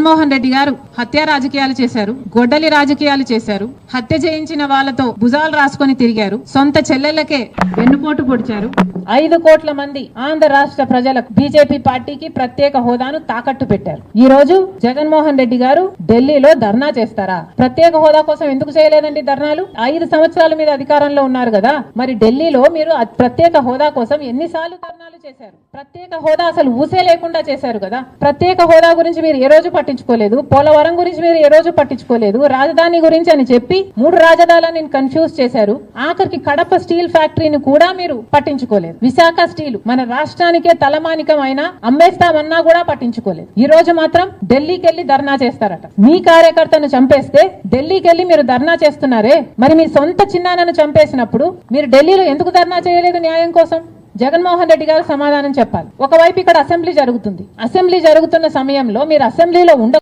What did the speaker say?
జగన్మోహన్ రెడ్డి గారు హత్య రాజకీయాలు చేశారు, గొడ్డలి రాజకీయాలు చేశారు, హత్య చేయించిన వాళ్ళతో భుజాలు రాసుకొని తిరిగారు, సొంత చెల్లెళ్లకే వెన్నుపోటు పొడిచారు. 5 కోట్ల మంది ఆంధ్ర రాష్ట్ర ప్రజలకు బీజేపీ పార్టీకి ప్రత్యేక హోదాను తాకట్టు పెట్టారు. ఈ రోజు జగన్మోహన్ రెడ్డి గారు ఢిల్లీలో ధర్నా చేస్తారా? ప్రత్యేక హోదా కోసం ఎందుకు చేయలేదండి ధర్నాలు? 5 సంవత్సరాల మీద అధికారంలో ఉన్నారు కదా, మరి ఢిల్లీలో మీరు ప్రత్యేక హోదా కోసం ఎన్నిసార్లు ధర్నాలు చేశారు? ప్రత్యేక హోదా అసలు ఊసే లేకుండా చేశారు కదా. ప్రత్యేక హోదా గురించి మీరు ఏ రోజు పట్టించుకోలేదు, పోలవరం గురించి మీరు ఏ రోజు పట్టించుకోలేదు, రాజధాని గురించి అని చెప్పి 3 రాజధానులను కన్ఫ్యూజ్ చేశారు. ఆఖరికి కడప స్టీల్ ఫ్యాక్టరీని కూడా మీరు పట్టించుకోలేదు. విశాఖ స్టీల్ మన రాష్ట్రానికే తలమానికం అయినా అమ్మేస్తామన్నా కూడా పట్టించుకోలేదు. ఈ రోజు మాత్రం ఢిల్లీకి వెళ్లి ధర్నా చేస్తారట. మీ కార్యకర్తను చంపేస్తే ఢిల్లీకి వెళ్లి మీరు ధర్నా చేస్తున్నారే, మరి మీ సొంత చిన్నాన్నను చంపేసినప్పుడు మీరు ఢిల్లీలో ఎందుకు ధర్నా చేయలేదు న్యాయం కోసం? జగన్మోహన్ రెడ్డి గారు సమాధానం చెప్పాలి. ఒకవైపు ఇక్కడ అసెంబ్లీ జరుగుతుంది, అసెంబ్లీ జరుగుతున్న సమయంలో మీరు అసెంబ్లీలో